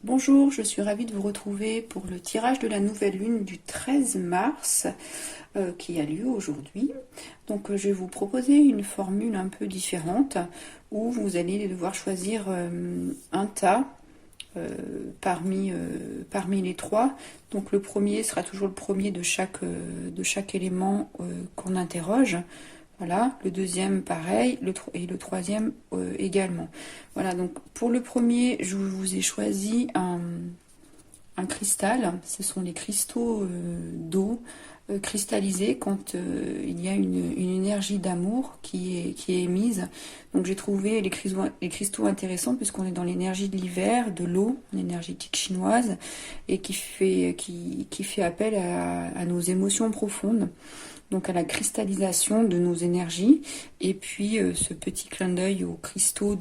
Bonjour, je suis ravie de vous retrouver pour le tirage de la nouvelle lune du 13 mars qui a lieu aujourd'hui. Donc je vais vous proposer une formule un peu différente où vous allez devoir choisir un tas parmi les trois. Donc le premier sera toujours le premier de chaque élément qu'on interroge. Voilà, le deuxième pareil, et le troisième également. Voilà, donc pour le premier, je vous ai choisi un cristal. Ce sont les cristaux d'eau cristallisés quand il y a une énergie d'amour qui est émise. Donc j'ai trouvé les cristaux intéressants puisqu'on est dans l'énergie de l'hiver, de l'eau, une énergétique chinoise, et qui fait appel à nos émotions profondes, donc à la cristallisation de nos énergies, et puis ce petit clin d'œil aux cristaux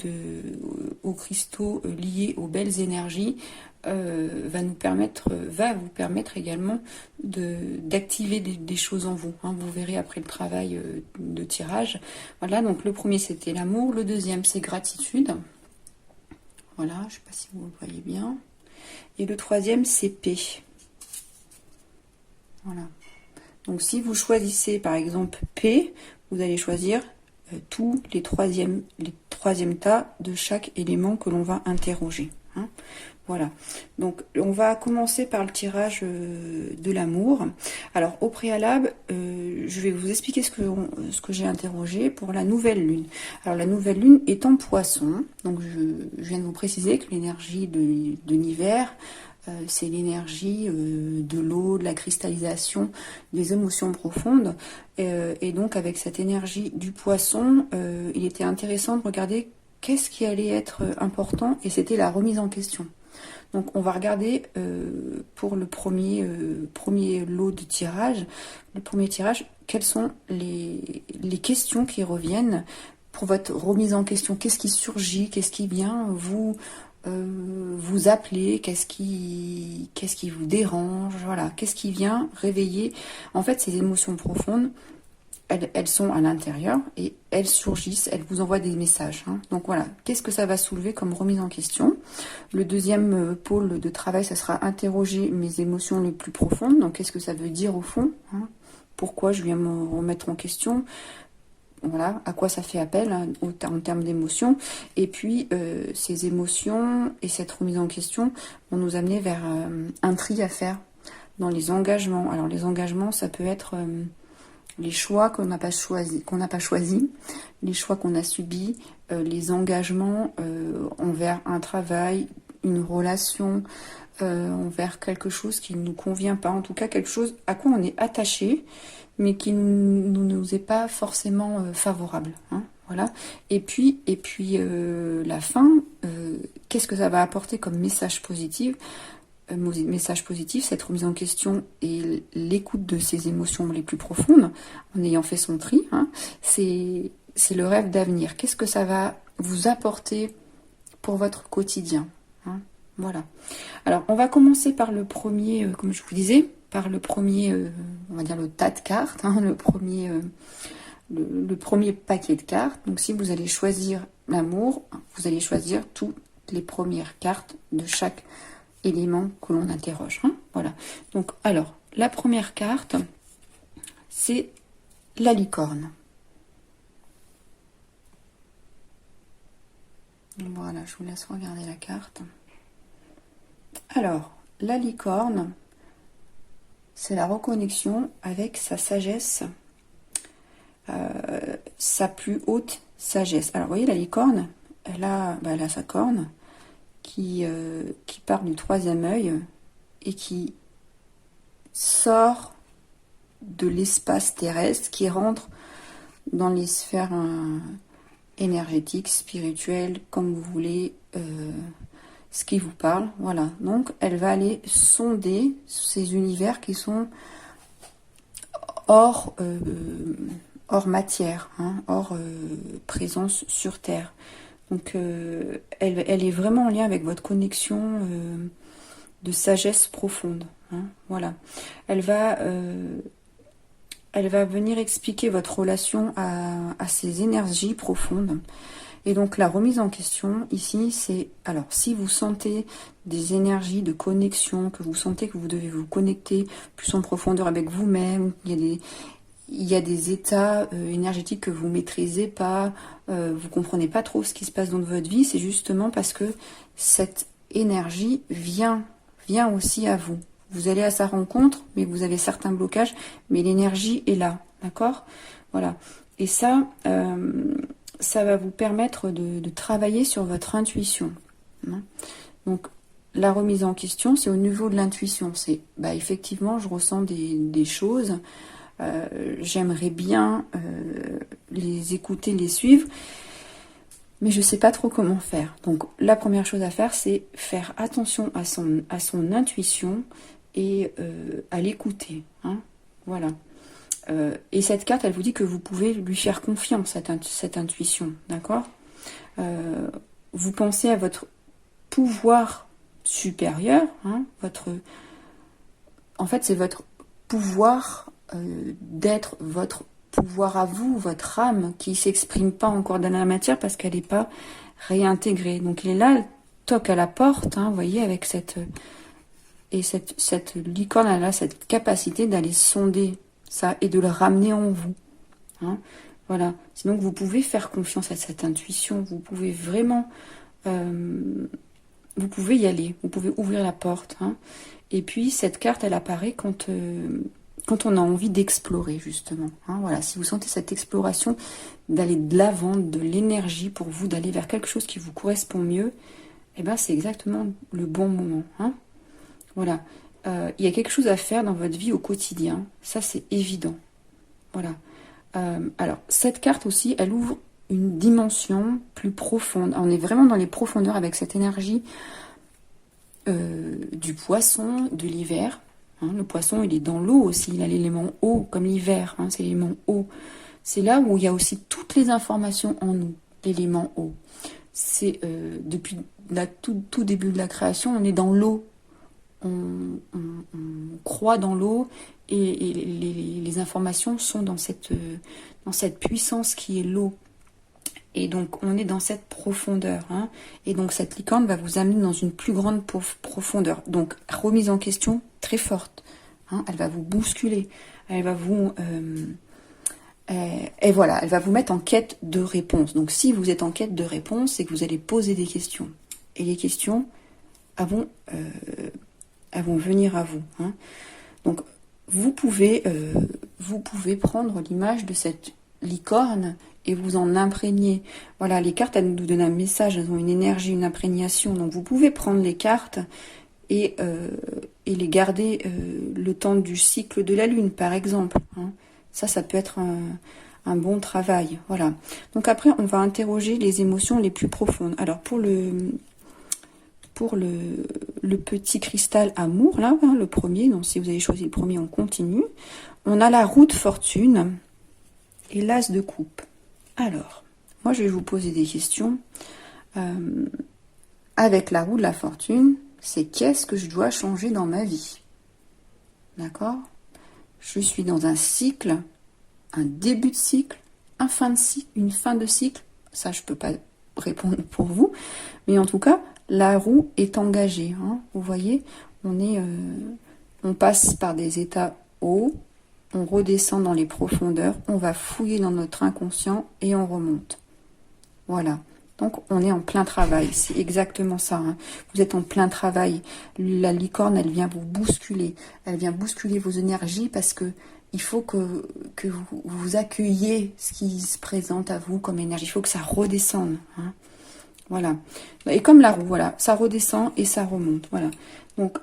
liés aux belles énergies va vous permettre également d'activer des choses en vous. Hein. Vous verrez après le travail de tirage. Voilà, donc le premier c'était l'amour, le deuxième c'est gratitude. Voilà, je ne sais pas si vous le voyez bien. Et le troisième c'est paix. Voilà. Donc si vous choisissez par exemple P, vous allez choisir tous les troisièmes tas de chaque élément que l'on va interroger. Hein. Voilà. Donc on va commencer par le tirage de l'amour. Alors au préalable, je vais vous expliquer ce que j'ai interrogé pour la nouvelle lune. Alors la nouvelle lune est en Poisson. Donc je viens de vous préciser que l'énergie de l'hiver, c'est l'énergie de l'eau, de la cristallisation, des émotions profondes. Et donc avec cette énergie du Poisson, il était intéressant de regarder qu'est-ce qui allait être important, et c'était la remise en question. Donc on va regarder pour le premier lot de tirage, le premier tirage, quelles sont les questions qui reviennent pour votre remise en question. Qu'est-ce qui surgit, qu'est-ce qui vient vous appeler, qu'est-ce qui vous dérange, voilà, qu'est-ce qui vient réveiller. En fait, ces émotions profondes, elles sont à l'intérieur et elles surgissent, elles vous envoient des messages. Hein. Donc voilà, qu'est-ce que ça va soulever comme remise en question? Le deuxième pôle de travail, ça sera interroger mes émotions les plus profondes. Donc qu'est-ce que ça veut dire au fond, hein? Pourquoi je viens me remettre en question? Voilà, à quoi ça fait appel hein, en termes d'émotions. Et puis ces émotions et cette remise en question vont nous amener vers un tri à faire dans les engagements. Alors les engagements, ça peut être les choix qu'on n'a pas choisi, les choix qu'on a subis, les engagements envers un travail, une relation, envers quelque chose qui ne nous convient pas, en tout cas quelque chose à quoi on est attaché, mais qui ne nous est pas forcément favorable. Hein, voilà. Et puis la fin, qu'est-ce que ça va apporter comme message positif? Cette remise en question et l'écoute de ses émotions les plus profondes, en ayant fait son tri, hein, c'est le rêve d'avenir. Qu'est-ce que ça va vous apporter pour votre quotidien, hein, voilà. Alors, on va commencer par le premier, comme je vous disais, par le premier, on va dire le tas de cartes, hein, le premier paquet de cartes. Donc, si vous allez choisir l'amour, vous allez choisir toutes les premières cartes de chaque élément que l'on interroge. Hein, voilà. Donc, alors, la première carte, c'est la licorne. Voilà, je vous laisse regarder la carte. Alors, la licorne, c'est la reconnexion avec sa sagesse, sa plus haute sagesse. Alors, vous voyez, la licorne, elle a sa corne qui part du troisième œil et qui sort de l'espace terrestre, qui rentre dans les sphères énergétiques, spirituelles, comme vous voulez, ce qui vous parle. Voilà. Donc, elle va aller sonder ces univers qui sont hors matière, hein, hors présence sur Terre. Donc, elle est vraiment en lien avec votre connexion de sagesse profonde. Hein, voilà. Elle va venir expliquer votre relation à ces énergies profondes. Et donc la remise en question ici, c'est, alors si vous sentez des énergies de connexion, que vous sentez que vous devez vous connecter plus en profondeur avec vous-même, il y a des états énergétiques que vous maîtrisez pas, vous comprenez pas trop ce qui se passe dans votre vie, c'est justement parce que cette énergie vient aussi à vous. Vous allez à sa rencontre, mais vous avez certains blocages, mais l'énergie est là, d'accord? Voilà. Et ça, ça va vous permettre de travailler sur votre intuition. Hein. Donc, la remise en question, c'est au niveau de l'intuition. C'est, effectivement, je ressens des choses. J'aimerais bien les écouter, les suivre, mais je ne sais pas trop comment faire. Donc la première chose à faire, c'est faire attention à son intuition et à l'écouter. Hein, voilà. Et cette carte, elle vous dit que vous pouvez lui faire confiance, cette intuition. D'accord. Vous pensez à votre pouvoir supérieur. Hein, en fait, c'est votre pouvoir d'être, votre pouvoir à vous, votre âme qui ne s'exprime pas encore dans la matière parce qu'elle n'est pas réintégrée. Donc il est là, toque à la porte, hein, vous voyez, avec cette licorne, elle a cette capacité d'aller sonder ça et de le ramener en vous. Hein, voilà. Sinon, vous pouvez faire confiance à cette intuition, vous pouvez vraiment... vous pouvez y aller, vous pouvez ouvrir la porte. Hein. Et puis, cette carte, elle apparaît quand on a envie d'explorer, justement. Hein, voilà. Si vous sentez cette exploration, d'aller de l'avant, de l'énergie pour vous, d'aller vers quelque chose qui vous correspond mieux, eh ben, c'est exactement le bon moment. Hein. Voilà. Il y a quelque chose à faire dans votre vie au quotidien. Ça, c'est évident. Voilà. Alors, cette carte aussi, elle ouvre une dimension plus profonde. On est vraiment dans les profondeurs avec cette énergie du poisson, de l'hiver. Hein, le poisson, il est dans l'eau aussi. Il a l'élément eau, comme l'hiver. Hein, c'est l'élément eau. C'est là où il y a aussi toutes les informations en nous, l'élément eau. C'est depuis tout début de la création, on est dans l'eau. On croit dans l'eau et les informations sont dans cette puissance qui est l'eau. Et donc, on est dans cette profondeur. Hein. Et donc, cette licorne va vous amener dans une plus grande profondeur. Donc, remise en question très forte. Hein. Elle va vous bousculer. Elle va vous... et voilà, elle va vous mettre en quête de réponse. Donc, si vous êtes en quête de réponse, c'est que vous allez poser des questions. Et les questions vont venir à vous. Hein. Donc, vous pouvez prendre l'image de cette licorne et vous en imprégner. Voilà, les cartes, elles nous donnent un message, elles ont une énergie, une imprégnation. Donc, vous pouvez prendre les cartes et les garder le temps du cycle de la Lune, par exemple. Hein. Ça peut être un bon travail. Voilà. Donc, après, on va interroger les émotions les plus profondes. Alors, pour le petit cristal amour, là, hein, le premier, donc si vous avez choisi le premier, on continue. On a la roue de fortune et l'as de coupe. Alors, moi je vais vous poser des questions. Avec la roue de la fortune, c'est qu'est-ce que je dois changer dans ma vie? D'accord? Je suis dans un cycle, un début de cycle, une fin de cycle. Ça, je ne peux pas répondre pour vous. Mais en tout cas, la roue est engagée. Hein. Vous voyez, on passe par des états hauts, on redescend dans les profondeurs, on va fouiller dans notre inconscient et on remonte. Voilà. Donc, on est en plein travail. C'est exactement ça. Hein. Vous êtes en plein travail. La licorne, elle vient vous bousculer. Elle vient bousculer vos énergies parce que il faut que vous accueilliez ce qui se présente à vous comme énergie. Il faut que ça redescende. Hein. Voilà. Et comme la roue, voilà, ça redescend et ça remonte. Voilà. Donc,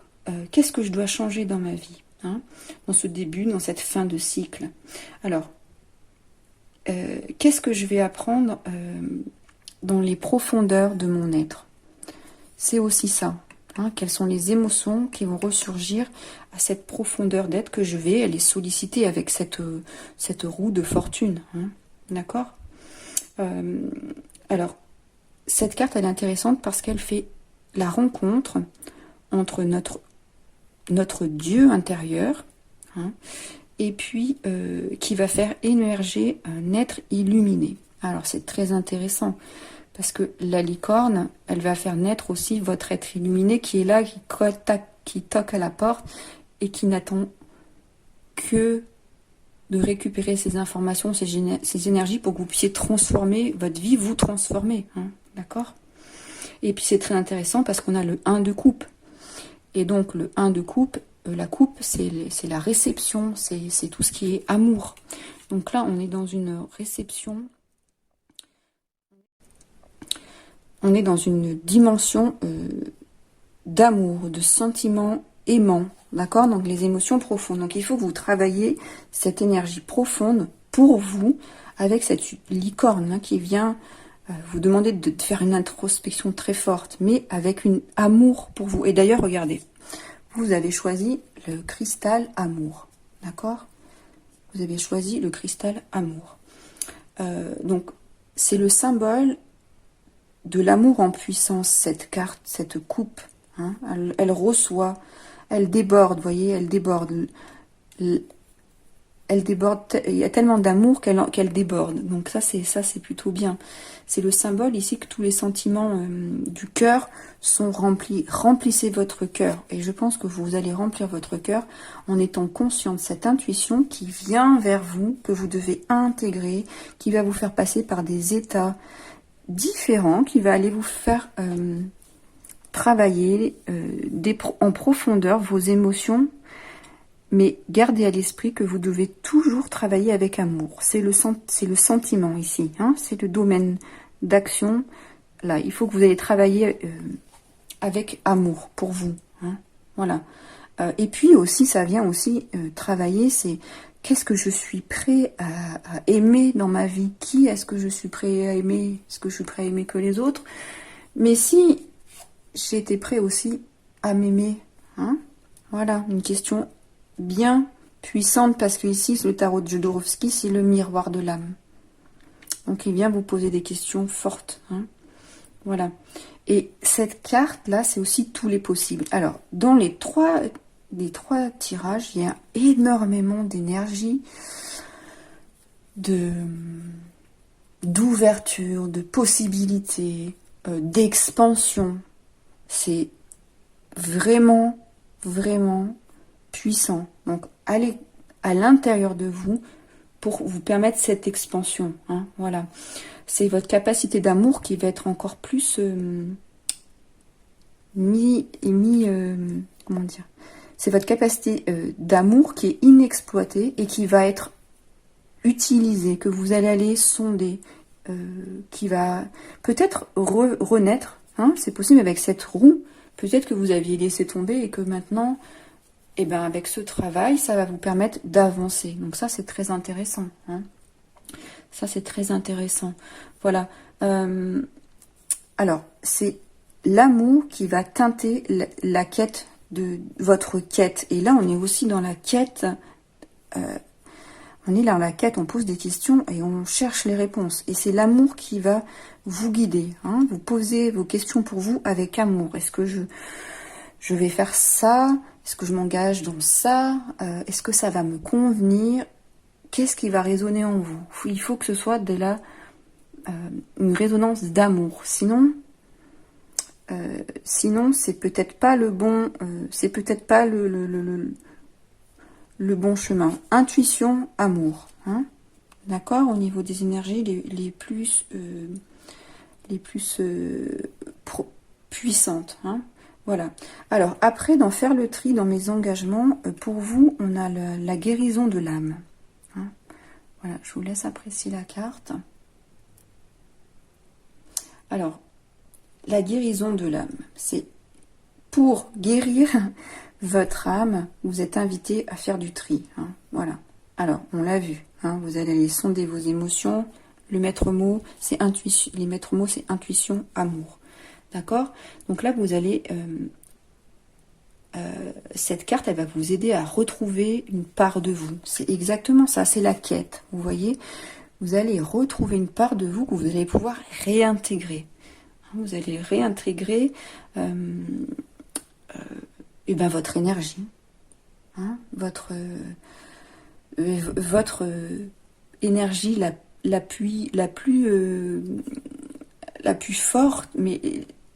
qu'est-ce que je dois changer dans ma vie, hein, dans ce début, dans cette fin de cycle? Alors, qu'est-ce que je vais apprendre dans les profondeurs de mon être? C'est aussi ça. Hein, quelles sont les émotions qui vont ressurgir à cette profondeur d'être que je vais aller solliciter avec cette roue de fortune. Hein, d'accord? Alors, cette carte, elle est intéressante parce qu'elle fait la rencontre entre notre Dieu intérieur, hein, et puis qui va faire émerger un être illuminé. Alors, c'est très intéressant Parce que la licorne, elle va faire naître aussi votre être illuminé qui est là, qui toque à la porte et qui n'attend que de récupérer ces informations, ces énergies pour que vous puissiez transformer votre vie, vous transformer. Hein, d'accord? Et puis c'est très intéressant parce qu'on a le 1 de coupe. Et donc le 1 de coupe, la coupe, c'est la réception, c'est tout ce qui est amour. Donc là, on est dans une réception. On est dans une dimension d'amour, de sentiments aimants, d'accord? Donc les émotions profondes. Donc il faut que vous travailliez cette énergie profonde pour vous, avec cette licorne hein, qui vient vous demander de faire une introspection très forte, mais avec un amour pour vous. Et d'ailleurs, regardez, vous avez choisi le cristal amour, d'accord? Vous avez choisi le cristal amour. Donc c'est le symbole de l'amour en puissance, cette carte, cette coupe. Hein, elle reçoit, elle déborde, vous voyez, elle déborde. Elle déborde, il y a tellement d'amour qu'elle déborde. Donc ça c'est plutôt bien. C'est le symbole ici que tous les sentiments du cœur sont remplis. Remplissez votre cœur. Et je pense que vous allez remplir votre cœur en étant conscient de cette intuition qui vient vers vous, que vous devez intégrer, qui va vous faire passer par des états différent qui va aller vous faire travailler en profondeur vos émotions, mais gardez à l'esprit que vous devez toujours travailler avec amour. C'est le sentiment ici, hein, c'est le domaine d'action. Là, il faut que vous allez travailler avec amour pour vous. Hein, voilà. Et puis aussi, ça vient aussi travailler, c'est qu'est-ce que je suis prêt à aimer dans ma vie? Qui est-ce que je suis prêt à aimer? Est-ce que je suis prêt à aimer que les autres? Mais si j'étais prêt aussi à m'aimer, hein? Voilà, une question bien puissante parce que ici, le tarot de Jodorowsky, c'est le miroir de l'âme. Donc, il vient vous poser des questions fortes. Hein? Voilà. Et cette carte-là, c'est aussi tous les possibles. Alors, dans les trois tirages, il y a énormément d'énergie, d'ouverture, de possibilités, d'expansion. C'est vraiment, vraiment puissant. Donc, allez à l'intérieur de vous pour vous permettre cette expansion. Hein, voilà. C'est votre capacité d'amour qui va être encore plus comment dire? C'est votre capacité d'amour qui est inexploitée et qui va être utilisée, que vous allez aller sonder, qui va peut-être renaître. Hein, c'est possible avec cette roue. Peut-être que vous aviez laissé tomber et que maintenant, eh ben, avec ce travail, ça va vous permettre d'avancer. Donc ça, c'est très intéressant. Hein. Ça, c'est très intéressant. Voilà. Alors, c'est l'amour qui va teinter la quête de votre quête. Et là, on est aussi dans la quête. On est dans la quête, on pose des questions et on cherche les réponses. Et c'est l'amour qui va vous guider. Hein. Vous posez vos questions pour vous avec amour. Est-ce que je vais faire ça? Est-ce que je m'engage dans ça? Est-ce que ça va me convenir? Qu'est-ce qui va résonner en vous? Il faut que ce soit de une résonance d'amour. Sinon, c'est peut-être pas le bon, c'est peut-être pas le bon chemin. Intuition, amour. Hein, d'accord? Au niveau des énergies les plus puissantes. Hein, voilà. Alors, après, d'en faire le tri dans mes engagements, pour vous, on a la guérison de l'âme. Hein, voilà, je vous laisse apprécier la carte. Alors, la guérison de l'âme, c'est pour guérir votre âme, vous êtes invité à faire du tri. Hein, voilà. Alors, on l'a vu. Hein, vous allez aller sonder vos émotions. Le maître mot, c'est intuition. Les maîtres mots, c'est intuition, amour. D'accord? Donc là, vous allez... cette carte, elle va vous aider à retrouver une part de vous. C'est exactement ça, c'est la quête. Vous voyez? Vous allez retrouver une part de vous que vous allez pouvoir réintégrer. Vous allez réintégrer et ben votre énergie, hein, votre énergie la plus la plus forte, mais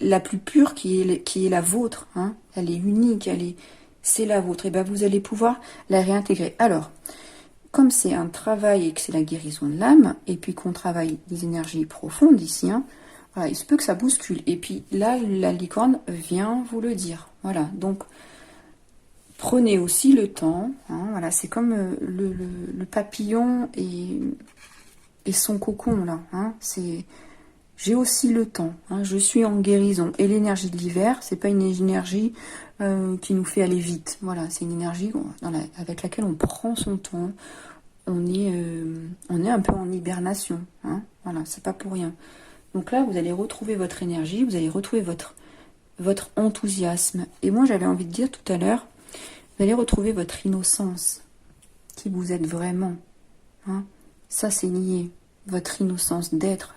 la plus pure qui est la vôtre. Hein. Elle est unique, c'est la vôtre. Et bien vous allez pouvoir la réintégrer. Alors, comme c'est un travail et que c'est la guérison de l'âme, et puis qu'on travaille des énergies profondes ici, hein, voilà, il se peut que ça bouscule. Et puis là, la licorne vient vous le dire. Voilà, donc prenez aussi le temps. Hein, voilà, c'est comme le papillon et son cocon là. Hein, j'ai aussi le temps. Hein, je suis en guérison. Et l'énergie de l'hiver, c'est pas une énergie qui nous fait aller vite. Voilà, c'est une énergie avec laquelle on prend son temps. On est un peu en hibernation. Hein, voilà, c'est pas pour rien. Donc là, vous allez retrouver votre énergie, vous allez retrouver votre enthousiasme. Et moi, j'avais envie de dire tout à l'heure, vous allez retrouver votre innocence, qui vous êtes vraiment. Hein. Ça, c'est lié. Votre innocence d'être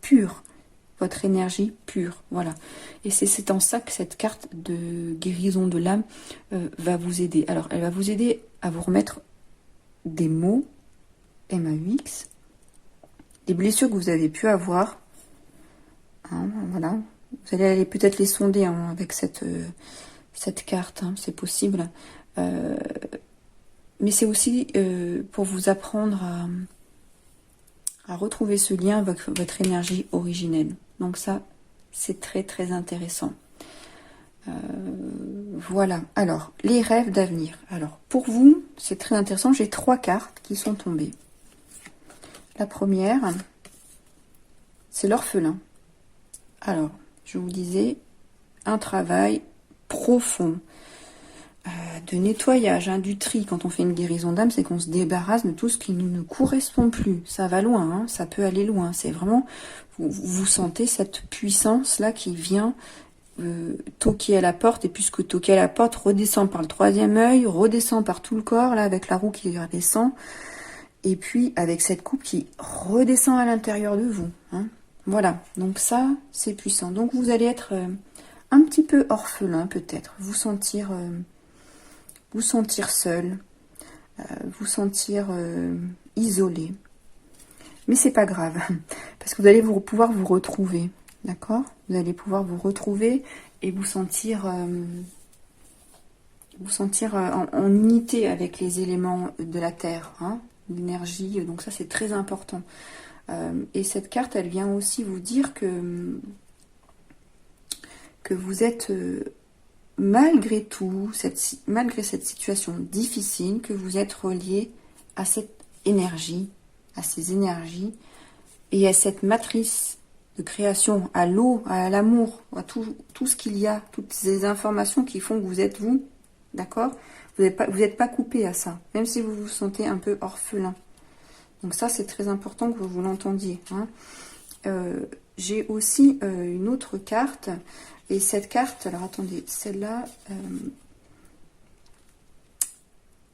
pur, votre énergie pure. Voilà. Et c'est en ça que cette carte de guérison de l'âme va vous aider. Alors, elle va vous aider à vous remettre des mots, M-A-U-X, des blessures que vous avez pu avoir. Hein, voilà. Vous allez aller peut-être les sonder hein, avec cette carte, hein, c'est possible. Mais c'est aussi pour vous apprendre à retrouver ce lien avec votre énergie originelle. Donc ça, c'est très très intéressant. Voilà. Alors, les rêves d'avenir. Alors, pour vous, c'est très intéressant. J'ai 3 cartes qui sont tombées. La première, c'est l'orphelin. Alors, je vous disais, un travail profond de nettoyage, hein, du tri. Quand on fait une guérison d'âme, c'est qu'on se débarrasse de tout ce qui ne correspond plus. Ça va loin, hein, ça peut aller loin. C'est vraiment, vous sentez cette puissance-là qui vient toquer à la porte, et puisque toquer à la porte, redescend par le 3e œil, redescend par tout le corps, là, avec la roue qui redescend, et puis avec cette coupe qui redescend à l'intérieur de vous. Hein. Voilà, donc ça, c'est puissant. Donc vous allez être un petit peu orphelin, peut-être, vous sentir seul, vous sentir isolé. Mais c'est pas grave, parce que vous allez pouvoir vous retrouver, d'accord? Vous allez pouvoir vous retrouver et vous sentir en unité avec les éléments de la Terre, hein, l'énergie, donc ça c'est très important. Et cette carte, elle vient aussi vous dire que vous êtes, malgré tout, malgré cette situation difficile, que vous êtes relié à cette énergie, à ces énergies, et à cette matrice de création, à l'eau, à l'amour, à tout ce qu'il y a, toutes ces informations qui font que vous êtes vous, d'accord? Vous n'êtes pas coupé à ça, même si vous vous sentez un peu orphelin. Donc ça, c'est très important que vous l'entendiez. Hein. J'ai aussi une autre carte, et cette carte, alors attendez, celle-là,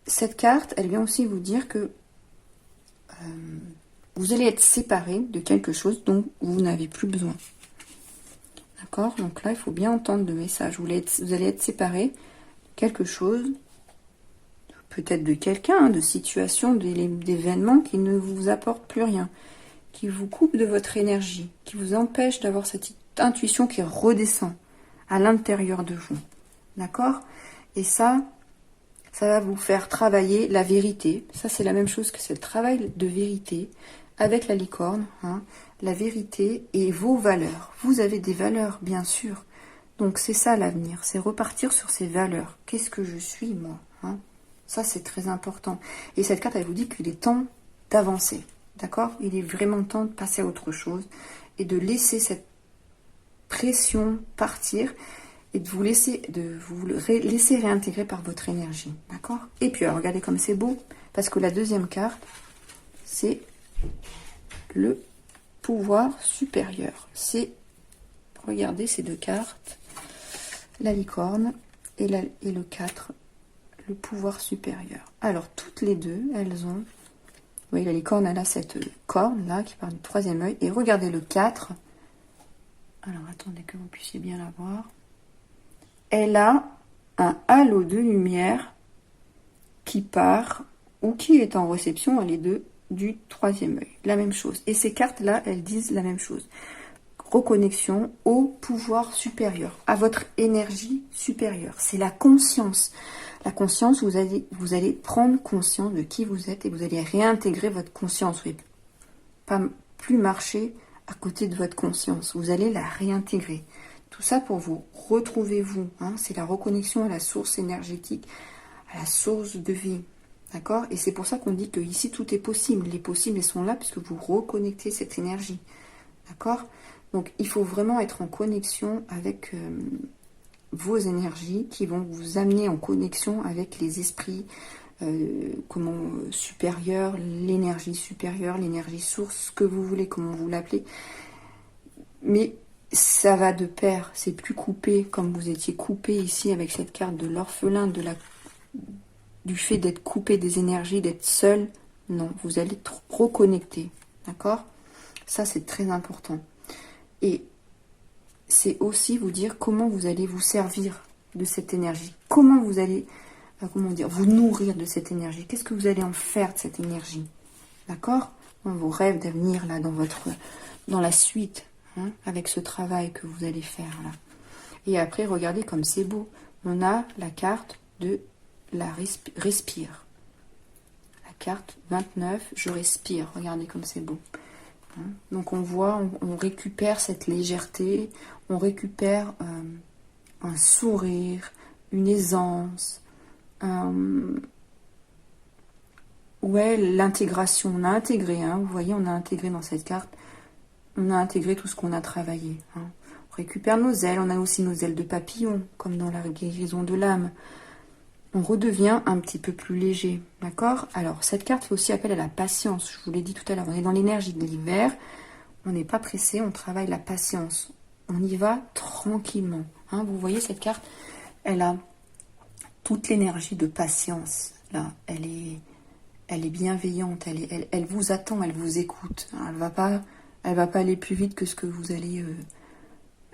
cette carte, elle vient aussi vous dire que vous allez être séparé de quelque chose dont vous n'avez plus besoin. D'accord? Donc là, il faut bien entendre le message. Vous allez être séparé de quelque chose, peut-être de quelqu'un, de situation, d'événements qui ne vous apportent plus rien, qui vous coupent de votre énergie, qui vous empêchent d'avoir cette intuition qui redescend à l'intérieur de vous. D'accord? Et ça va vous faire travailler la vérité. Ça, c'est la même chose que c'est le travail de vérité avec la licorne. Hein, la vérité et vos valeurs. Vous avez des valeurs, bien sûr. Donc, c'est ça l'avenir. C'est repartir sur ces valeurs. Qu'est-ce que je suis, moi, hein? Ça, c'est très important. Et cette carte, elle vous dit qu'il est temps d'avancer. D'accord? Il est vraiment temps de passer à autre chose et de laisser cette pression partir et de vous laisser réintégrer par votre énergie. D'accord? Et puis, alors, regardez comme c'est beau, parce que la deuxième carte, c'est le pouvoir supérieur. C'est, regardez ces 2 cartes, la licorne et le 4, le pouvoir supérieur. Alors, toutes les deux, elles ont... Vous voyez, la licorne, elle a cette corne-là qui part du 3e œil. Et regardez le 4. Alors, attendez que vous puissiez bien la voir. Elle a un halo de lumière qui part ou qui est en réception, les deux, du 3e œil. La même chose. Et ces cartes-là, elles disent la même chose. reconnexion au pouvoir supérieur, à votre énergie supérieure. C'est la conscience. La conscience, vous allez prendre conscience de qui vous êtes et vous allez réintégrer votre conscience. Vous n'allez pas plus marcher à côté de votre conscience. Vous allez la réintégrer. Tout ça pour vous retrouver vous. Hein. C'est la reconnexion à la source énergétique, à la source de vie. D'accord? Et c'est pour ça qu'on dit que ici tout est possible. Les possibles, ils sont là puisque vous reconnectez cette énergie. D'accord? Donc, il faut vraiment être en connexion avec vos énergies qui vont vous amener en connexion avec les esprits supérieurs, l'énergie source, ce que vous voulez, comment vous l'appelez. Mais ça va de pair, c'est plus coupé comme vous étiez coupé ici avec cette carte de l'orphelin, du fait d'être coupé des énergies, d'être seul. Non, vous allez être reconnecté. D'accord? Ça, c'est très important. Et c'est aussi vous dire comment vous allez vous servir de cette énergie. Comment vous allez, vous nourrir de cette énergie. Qu'est-ce que vous allez en faire de cette énergie? D'accord? Dans vos rêves d'avenir, là, dans la suite, hein, avec ce travail que vous allez faire, là. Et après, regardez comme c'est beau. On a la carte de la respire. La carte 29, je respire. Regardez comme c'est beau. Donc on voit, on récupère cette légèreté, on récupère un sourire, une aisance, ouais, l'intégration, on a intégré, hein, vous voyez, on a intégré dans cette carte, on a intégré tout ce qu'on a travaillé. Hein. On récupère nos ailes, on a aussi nos ailes de papillon, comme dans la guérison de l'âme. On redevient un petit peu plus léger, d'accord? Alors, cette carte fait aussi appel à la patience, je vous l'ai dit tout à l'heure, on est dans l'énergie de l'hiver, on n'est pas pressé, on travaille la patience, on y va tranquillement. Hein, vous voyez, cette carte, elle a toute l'énergie de patience, là, elle est bienveillante, elle vous attend, elle vous écoute, hein, elle va pas aller plus vite que ce que vous allez...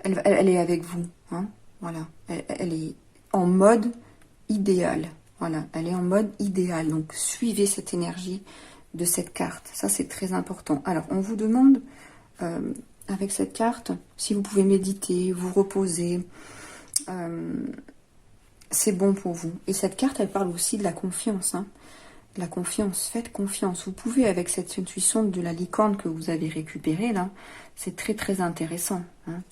elle est avec vous, hein, voilà, elle est en mode... idéal, voilà, elle est en mode idéal, donc suivez cette énergie de cette carte, ça c'est très important. Alors on vous demande avec cette carte si vous pouvez méditer, vous reposer, c'est bon pour vous. Et cette carte elle parle aussi de la confiance, hein. La confiance, faites confiance, vous pouvez avec cette intuition de la licorne que vous avez récupérée là, c'est très très intéressant, hein.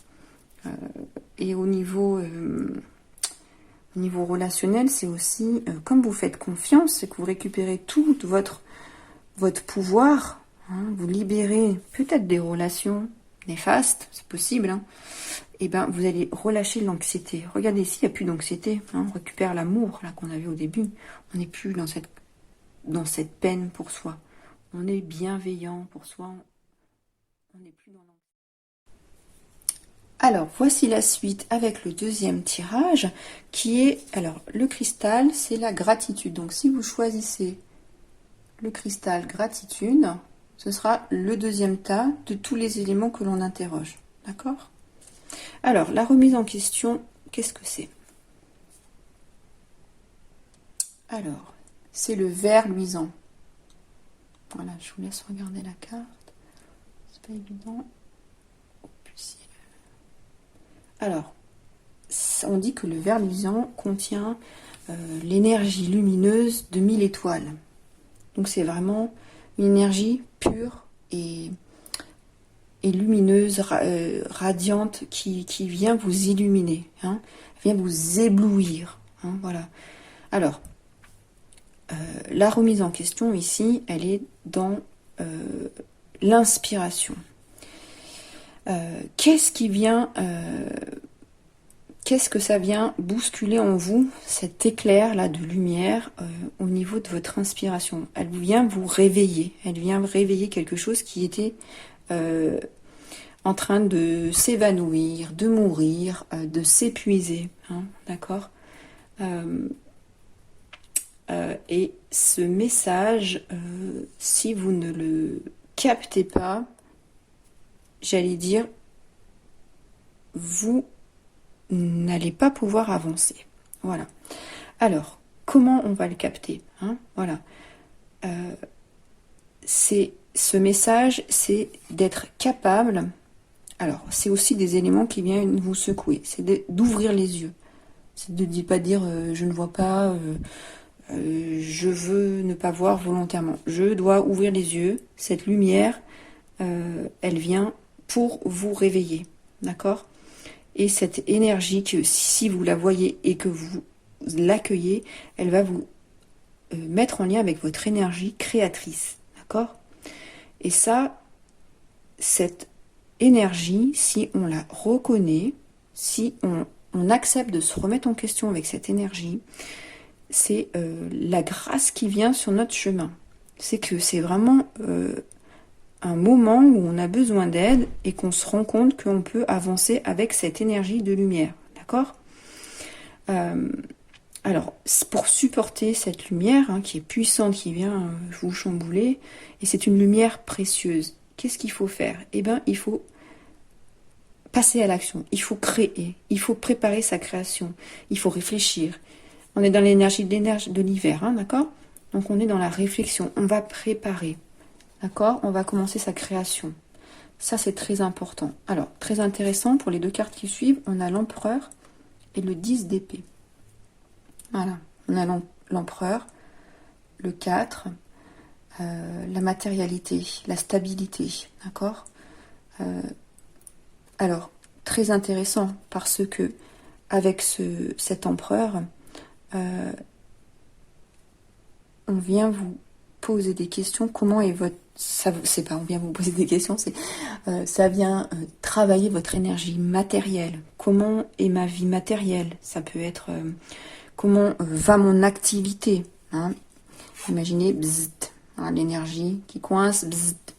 Et au niveau relationnel, c'est aussi, comme vous faites confiance, c'est que vous récupérez tout votre pouvoir, hein, vous libérez peut-être des relations néfastes, c'est possible, hein, et ben vous allez relâcher l'anxiété. Regardez ici, il n'y a plus d'anxiété, hein, on récupère l'amour là qu'on avait au début, on n'est plus dans cette peine pour soi, on est bienveillant pour soi, on n'est plus dans l'anxiété. Alors, voici la suite avec le deuxième tirage qui est, alors, le cristal, c'est la gratitude. Donc, si vous choisissez le cristal gratitude, ce sera le deuxième tas de tous les éléments que l'on interroge. D'accord? Alors, la remise en question, qu'est-ce que c'est? Alors, c'est le verre luisant. Voilà, je vous laisse regarder la carte. C'est pas évident. Alors, on dit que le verre luisant contient l'énergie lumineuse de 1000 étoiles. Donc c'est vraiment une énergie pure et lumineuse, radiante, qui vient vous illuminer, hein, vient vous éblouir. Hein, voilà. Alors, la remise en question ici, elle est dans l'inspiration. Qu'est-ce que ça vient bousculer en vous, cet éclair là de lumière au niveau de votre inspiration? Elle vient vous réveiller, elle vient réveiller quelque chose qui était en train de s'évanouir, de mourir, de s'épuiser, hein, d'accord? Et ce message, si vous ne le captez pas, j'allais dire, vous n'allez pas pouvoir avancer. Voilà. Alors, comment on va le capter, hein? Voilà. Ce message, c'est d'être capable, Alors, c'est aussi des éléments qui viennent vous secouer. C'est d'ouvrir les yeux. C'est de ne pas dire je ne vois pas, je veux ne pas voir volontairement. Je dois ouvrir les yeux. Cette lumière, elle vient pour vous réveiller. D'accord? Et cette énergie, que si vous la voyez et que vous l'accueillez, elle va vous mettre en lien avec votre énergie créatrice. D'accord? Et ça, cette énergie, si on la reconnaît, si on accepte de se remettre en question avec cette énergie, c'est la grâce qui vient sur notre chemin. C'est que c'est vraiment un moment où on a besoin d'aide et qu'on se rend compte qu'on peut avancer avec cette énergie de lumière. D'accord? Alors, pour supporter cette lumière qui est puissante, qui vient vous chambouler, et c'est une lumière précieuse, qu'est-ce qu'il faut faire? Eh bien, il faut passer à l'action, il faut créer, il faut préparer sa création, il faut réfléchir. On est dans l'énergie de l'hiver, d'accord? Donc on est dans la réflexion, on va préparer, d'accord? On va commencer sa création. Ça, c'est très important. Alors, très intéressant, pour les deux cartes qui suivent, on a l'empereur et le 10 d'épée. Voilà, on a l'empereur, le 4, la matérialité, la stabilité, d'accord? Alors, très intéressant, parce que avec cet empereur, on vient vous poser des questions. Comment est votre... C'est pas on vient vous poser des questions, c'est ça vient travailler votre énergie matérielle. Comment est ma vie matérielle? Ça peut être comment va mon activité, Imaginez, bzzzt, l'énergie qui coince, bzzzt.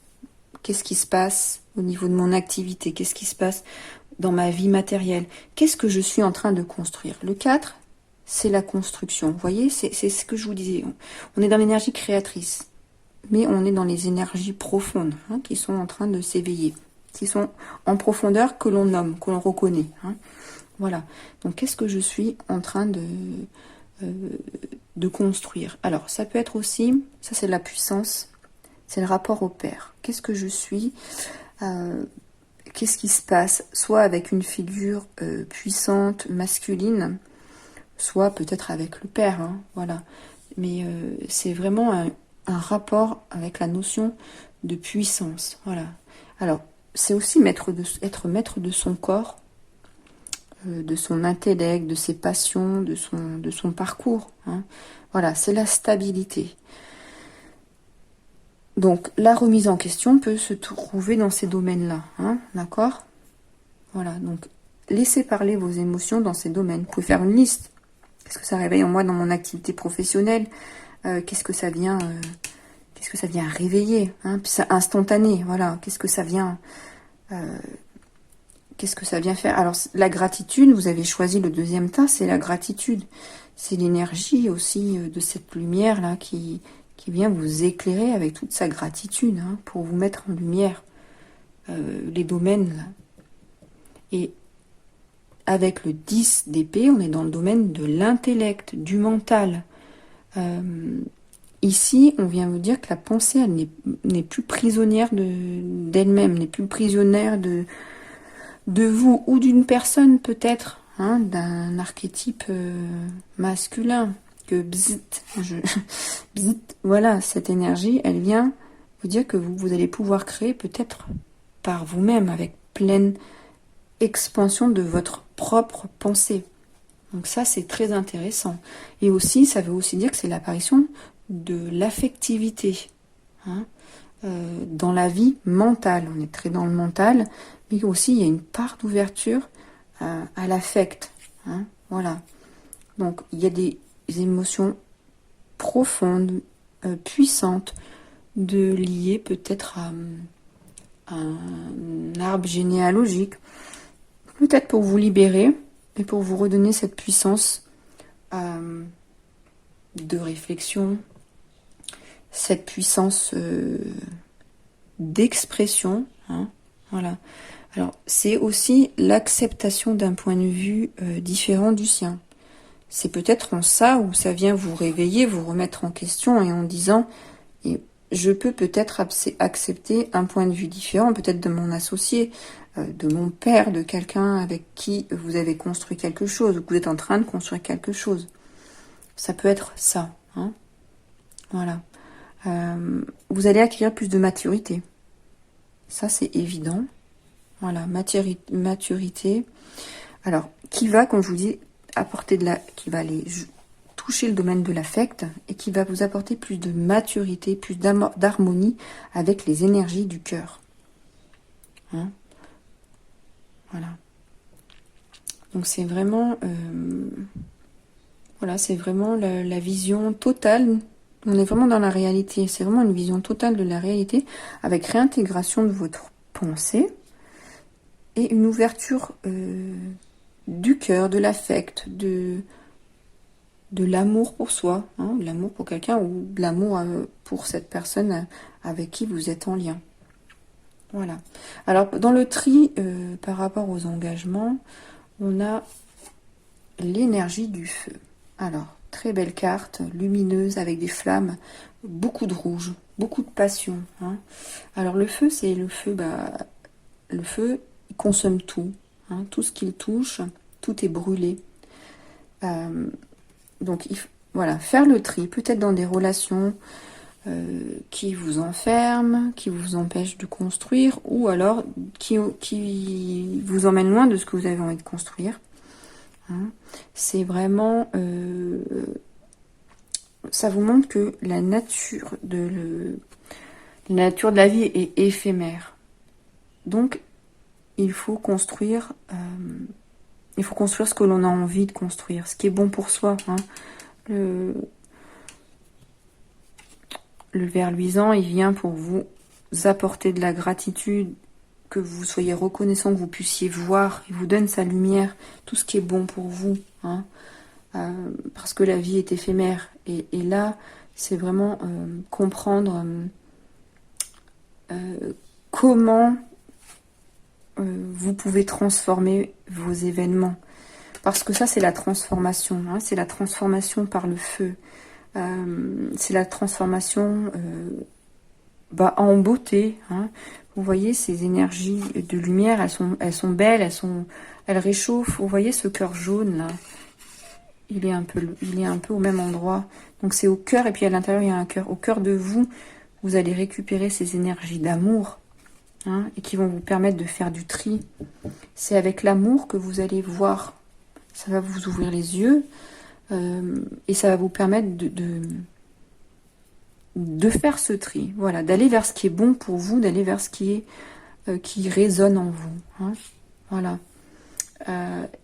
Qu'est-ce qui se passe au niveau de mon activité? Qu'est-ce qui se passe dans ma vie matérielle? Qu'est-ce que je suis en train de construire? Le 4, c'est la construction. Vous voyez, c'est ce que je vous disais. On est dans l'énergie créatrice, mais on est dans les énergies profondes qui sont en train de s'éveiller, qui sont en profondeur, que l'on nomme, que l'on reconnaît. Voilà. Donc, qu'est-ce que je suis en train de construire? Alors, ça peut être aussi, ça c'est de la puissance, c'est le rapport au père. Qu'est-ce que je suis? Qu'est-ce qui se passe? Soit avec une figure puissante, masculine, soit peut-être avec le père, voilà. Mais c'est vraiment un rapport avec la notion de puissance, voilà. Alors, c'est aussi être maître de son corps, de son intellect, de ses passions, de son parcours. Voilà, c'est la stabilité. Donc, la remise en question peut se trouver dans ces domaines-là, d'accord? Voilà, donc, laissez parler vos émotions dans ces domaines. Vous pouvez faire une liste. Qu'est-ce que ça réveille en moi dans mon activité professionnelle? Qu'est-ce que ça vient réveiller, Puis c'est instantané, voilà. Qu'est-ce que ça vient faire? Alors, la gratitude, vous avez choisi le deuxième tas, c'est la gratitude. C'est l'énergie aussi de cette lumière-là qui vient vous éclairer avec toute sa gratitude, pour vous mettre en lumière les domaines, là. Et avec le 10 d'épée, on est dans le domaine de l'intellect, du mental. Ici, on vient vous dire que la pensée, elle n'est plus prisonnière d'elle-même, n'est plus prisonnière de vous ou d'une personne peut-être, d'un archétype masculin. Que bzzzt, bzzzt, voilà, cette énergie, elle vient vous dire que vous allez pouvoir créer peut-être par vous-même, avec pleine expansion de votre propre pensée. Donc ça, c'est très intéressant. Et aussi, ça veut aussi dire que c'est l'apparition de l'affectivité dans la vie mentale. On est très dans le mental, mais aussi il y a une part d'ouverture à l'affect. Voilà. Donc il y a des émotions profondes, puissantes, liées peut-être à un arbre généalogique, peut-être pour vous libérer et pour vous redonner cette puissance de réflexion, cette puissance d'expression. Voilà. Alors, c'est aussi l'acceptation d'un point de vue différent du sien. C'est peut-être en ça où ça vient vous réveiller, vous remettre en question et en disant je peux peut-être accepter un point de vue différent, peut-être de mon associé, de mon père, de quelqu'un avec qui vous avez construit quelque chose, ou que vous êtes en train de construire quelque chose. Ça peut être ça. Hein. Voilà. Vous allez acquérir plus de maturité. Ça, c'est évident. Voilà, maturité. Alors, qui va, comme je vous dis, apporter qui va aller toucher le domaine de l'affect et qui va vous apporter plus de maturité, plus d'harmonie avec les énergies du cœur. Hein? Voilà. Donc c'est vraiment, voilà, c'est vraiment la vision totale. On est vraiment dans la réalité. C'est vraiment une vision totale de la réalité avec réintégration de votre pensée et une ouverture du cœur, de l'affect, de l'amour pour soi, hein, de l'amour pour quelqu'un ou de l'amour pour cette personne avec qui vous êtes en lien. Voilà. Alors, dans le tri, par rapport aux engagements, on a l'énergie du feu. Alors, très belle carte, lumineuse, avec des flammes, beaucoup de rouge, beaucoup de passion. Hein. Alors, le feu, c'est le feu, le feu, il consomme tout. Hein, tout ce qu'il touche, tout est brûlé. Donc, voilà, faire le tri, peut-être dans des relations qui vous enferment, qui vous empêchent de construire, ou alors qui vous emmènent loin de ce que vous avez envie de construire. Hein. C'est vraiment... ça vous montre que la nature de la vie est éphémère. Donc, il faut construire... il faut construire ce que l'on a envie de construire, ce qui est bon pour soi. Hein. Le ver luisant, il vient pour vous apporter de la gratitude, que vous soyez reconnaissant, que vous puissiez voir. Il vous donne sa lumière, tout ce qui est bon pour vous. Hein. Parce que la vie est éphémère. Et là, c'est vraiment comprendre comment vous pouvez transformer vos événements. Parce que ça, c'est la transformation. Hein, c'est la transformation par le feu. C'est la transformation en beauté. Hein. Vous voyez, ces énergies de lumière, elles sont belles, elles réchauffent. Vous voyez ce cœur jaune là, il est un peu au même endroit. Donc c'est au cœur, et puis à l'intérieur il y a un cœur. Au cœur de vous, vous allez récupérer ces énergies d'amour, hein, et qui vont vous permettre de faire du tri. C'est avec l'amour que vous allez voir. Ça va vous ouvrir les yeux. Et ça va vous permettre de faire ce tri, voilà, d'aller vers ce qui est bon pour vous, d'aller vers ce qui résonne en vous. Hein, voilà.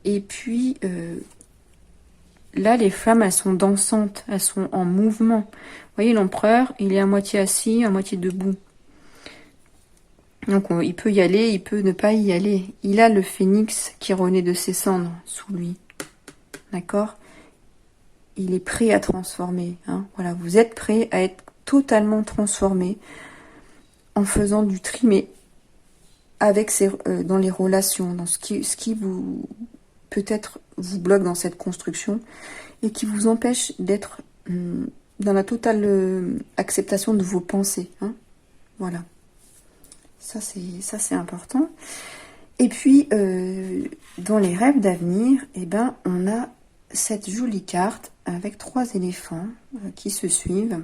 Et puis, là, les femmes, elles sont dansantes, elles sont en mouvement. Vous voyez, l'empereur, il est à moitié assis, à moitié debout. Donc, il peut y aller, il peut ne pas y aller. Il a le phénix qui renaît de ses cendres sous lui. D'accord ? Il est prêt à transformer. Hein. Voilà, vous êtes prêt à être totalement transformé en faisant du tri, mais avec dans les relations, dans ce qui vous peut-être vous bloque dans cette construction et qui vous empêche d'être dans la totale acceptation de vos pensées. Hein. Voilà. Ça c'est important. Et puis dans les rêves d'avenir, eh ben on a cette jolie carte avec 3 éléphants qui se suivent.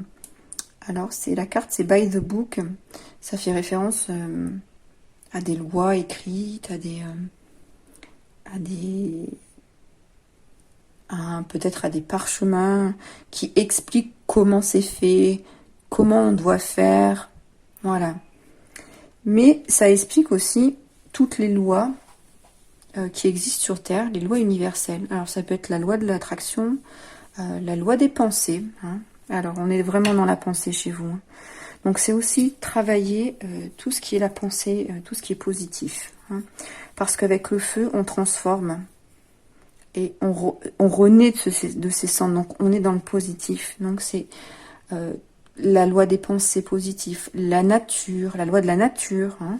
Alors la carte c'est By the Book. Ça fait référence à des lois écrites, peut-être à des parchemins qui expliquent comment c'est fait, comment on doit faire. Voilà. Mais ça explique aussi toutes les lois qui existent sur Terre, les lois universelles. Alors ça peut être la loi de l'attraction, la loi des pensées. Hein. Alors on est vraiment dans la pensée chez vous. Hein. Donc c'est aussi travailler tout ce qui est la pensée, tout ce qui est positif. Hein. Parce qu'avec le feu, on transforme. Et on renaît de ses cendres. Donc on est dans le positif. Donc c'est la loi des pensées positives. La nature, la loi de la nature. Hein.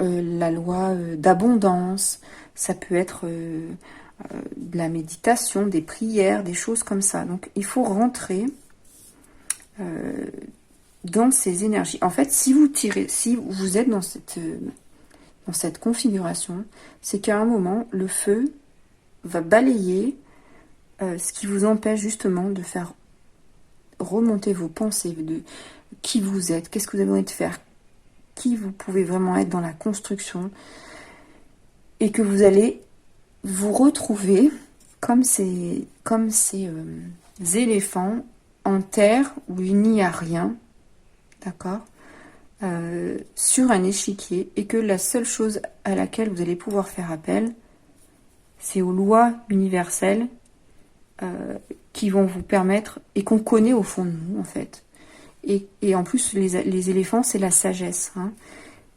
La loi d'abondance, ça peut être de la méditation, des prières, des choses comme ça. Donc il faut rentrer dans ces énergies. En fait, si vous êtes dans cette dans cette configuration, c'est qu'à un moment, le feu va balayer ce qui vous empêche justement de faire remonter vos pensées, de qui vous êtes, qu'est-ce que vous avez envie de faire, qui vous pouvez vraiment être dans la construction, et que vous allez vous retrouver comme ces éléphants en terre où il n'y a rien, d'accord, sur un échiquier, et que la seule chose à laquelle vous allez pouvoir faire appel, c'est aux lois universelles qui vont vous permettre, et qu'on connaît au fond de nous en fait. Et en plus, les éléphants, c'est la sagesse. Hein.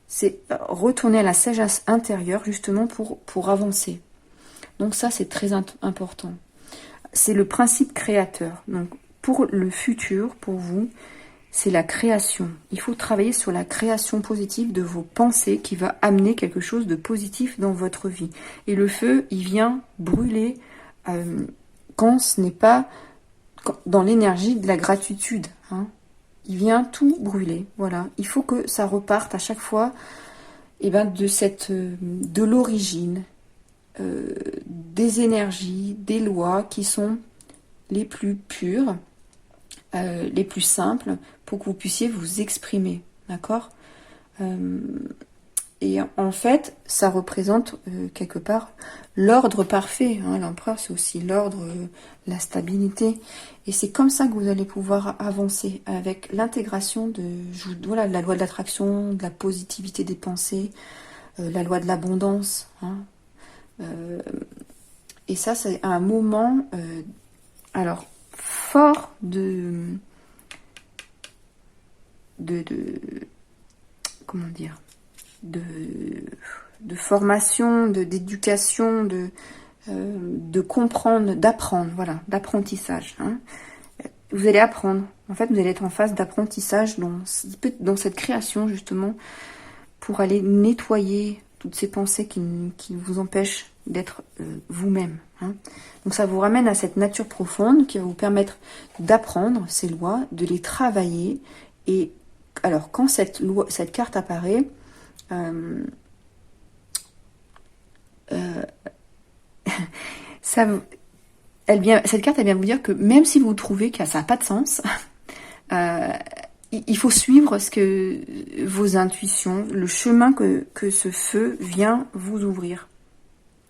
C'est retourner à la sagesse intérieure justement pour avancer. Donc ça, c'est très important. C'est le principe créateur. Donc pour le futur, pour vous, c'est la création. Il faut travailler sur la création positive de vos pensées qui va amener quelque chose de positif dans votre vie. Et le feu, il vient brûler quand ce n'est pas dans l'énergie de la gratitude. Hein. Il vient tout brûler. Voilà. Il faut que ça reparte à chaque fois de l'origine, des énergies, des lois qui sont les plus pures, les plus simples, pour que vous puissiez vous exprimer, d'accord, et en fait, ça représente quelque part l'ordre parfait. Hein. L'empereur, c'est aussi l'ordre, la stabilité. Et c'est comme ça que vous allez pouvoir avancer, avec l'intégration de la loi de l'attraction, de la positivité des pensées, la loi de l'abondance. Hein. Et ça, c'est un moment alors fort de comment dire, de formation, d'éducation, de comprendre, d'apprendre, voilà, d'apprentissage. Hein. Vous allez apprendre. En fait, vous allez être en phase d'apprentissage dans cette création, justement, pour aller nettoyer toutes ces pensées qui vous empêchent d'être vous-même. Hein. Donc ça vous ramène à cette nature profonde qui va vous permettre d'apprendre ces lois, de les travailler. Et alors, quand cette carte apparaît, cette carte, elle vient vous dire que même si vous trouvez que ça n'a pas de sens, il faut suivre vos intuitions, le chemin que ce feu vient vous ouvrir.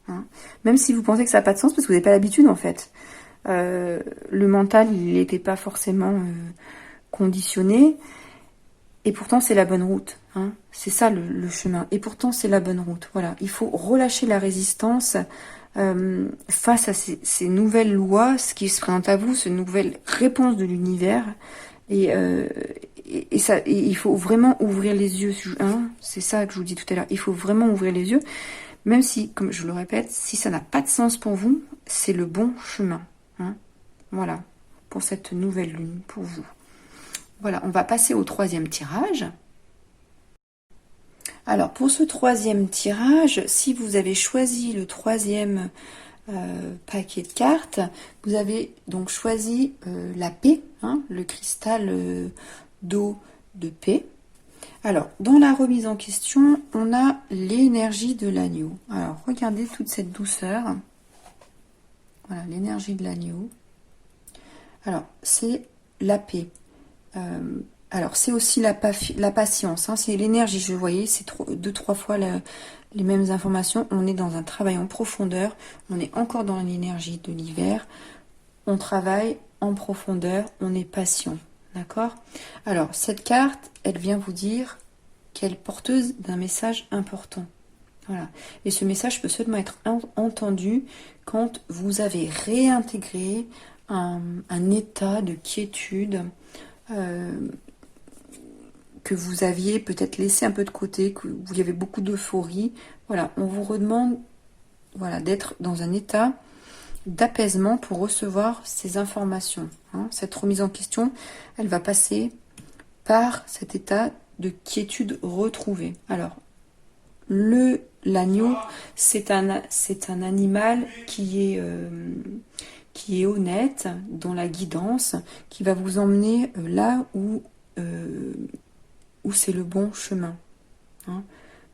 Hein. Même si vous pensez que ça n'a pas de sens, parce que vous n'avez pas l'habitude en fait. Le mental, il n'était pas forcément conditionné. Et pourtant, c'est la bonne route. Hein. C'est ça le chemin. Et pourtant, c'est la bonne route. Voilà. Il faut relâcher la résistance face à ces nouvelles lois, ce qui se présente à vous, ces nouvelles réponses de l'univers. Et il faut vraiment ouvrir les yeux. Hein. C'est ça que je vous dis tout à l'heure. Il faut vraiment ouvrir les yeux. Même si, comme je le répète, si ça n'a pas de sens pour vous, c'est le bon chemin. Hein. Voilà. Pour cette nouvelle lune, pour vous. Voilà, on va passer au troisième tirage. Alors, pour ce troisième tirage, si vous avez choisi le troisième paquet de cartes, vous avez donc choisi la paix, hein, le cristal d'eau de paix. Alors, dans la remise en question, on a l'énergie de l'agneau. Alors, regardez toute cette douceur. Voilà, l'énergie de l'agneau. Alors, c'est la paix. Alors c'est aussi la patience, hein, c'est l'énergie, je voyais, c'est 2-3 fois les mêmes informations. On est dans un travail en profondeur, on est encore dans l'énergie de l'hiver, on travaille en profondeur, on est patient, d'accord? Alors cette carte, elle vient vous dire qu'elle est porteuse d'un message important. Voilà. Et ce message peut seulement être entendu quand vous avez réintégré un état de quiétude, que vous aviez peut-être laissé un peu de côté, que vous y avait beaucoup d'euphorie. Voilà, on vous redemande, voilà, d'être dans un état d'apaisement pour recevoir ces informations. Hein. Cette remise en question, elle va passer par cet état de quiétude retrouvée. Alors, l'agneau, c'est un animal qui est honnête dans la guidance, qui va vous emmener là où c'est le bon chemin. Hein.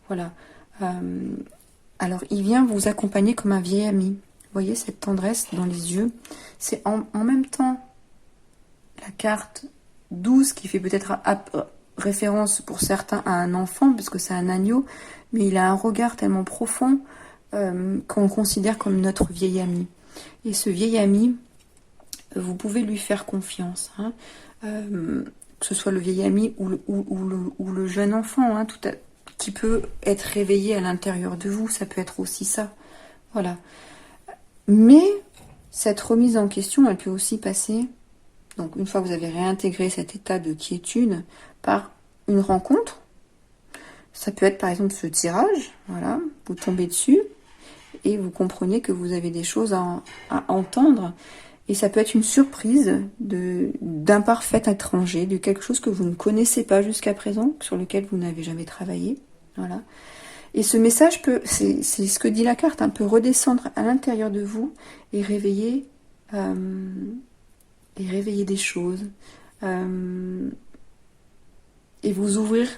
Voilà. Alors, il vient vous accompagner comme un vieil ami. Vous voyez cette tendresse dans les yeux. C'est en même temps la carte 12 qui fait peut-être référence pour certains à un enfant, parce que c'est un agneau, mais il a un regard tellement profond qu'on considère comme notre vieil ami. Et ce vieil ami, vous pouvez lui faire confiance, hein, que ce soit le vieil ami ou le jeune enfant, hein, qui peut être réveillé à l'intérieur de vous, ça peut être aussi ça. Voilà. Mais cette remise en question, elle peut aussi passer, donc une fois que vous avez réintégré cet état de quiétude, par une rencontre. Ça peut être par exemple ce tirage, voilà, vous tombez dessus et vous comprenez que vous avez des choses à entendre. Et ça peut être une surprise d'un parfait étranger, de quelque chose que vous ne connaissez pas jusqu'à présent, sur lequel vous n'avez jamais travaillé. Voilà. Et ce message c'est ce que dit la carte, hein, peut redescendre à l'intérieur de vous et réveiller des choses. Et vous ouvrir,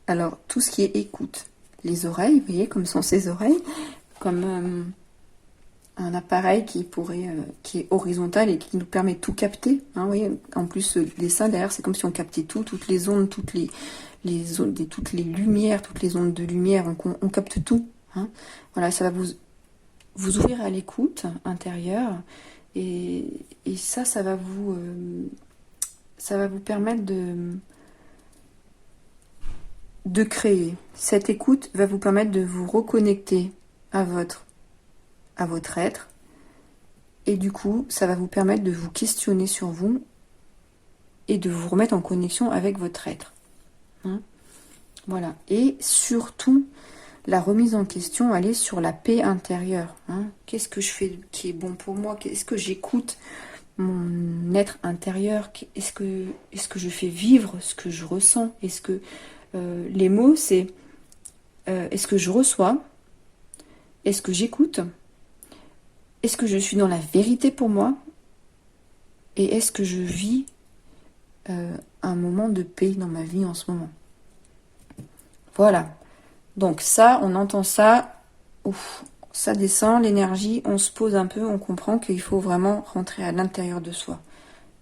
alors tout ce qui est écoute. Les oreilles, vous voyez, comme sont ces oreilles, comme un appareil qui est horizontal et qui nous permet de tout capter. Hein, vous voyez, en plus, le dessin derrière, c'est comme si on captait toutes les ondes, toutes les lumières, toutes les ondes de lumière, on capte tout. Hein. Voilà, ça va vous ouvrir à l'écoute intérieure et ça va vous permettre de créer. Cette écoute va vous permettre de vous reconnecter à votre être, et du coup ça va vous permettre de vous questionner sur vous et de vous remettre en connexion avec votre être, hein. Voilà. Et surtout la remise en question, elle est sur la paix intérieure, hein. Qu'est-ce que je fais qui est bon pour moi? Est-ce que j'écoute mon être intérieur? Est-ce que je fais vivre ce que je ressens? Est-ce que les mots, c'est est-ce que je reçois? Est-ce que j'écoute? Est-ce que je suis dans la vérité pour moi? Et est-ce que je vis un moment de paix dans ma vie en ce moment? Voilà. Donc ça, on entend ça, ouf, ça descend, l'énergie, on se pose un peu, on comprend qu'il faut vraiment rentrer à l'intérieur de soi.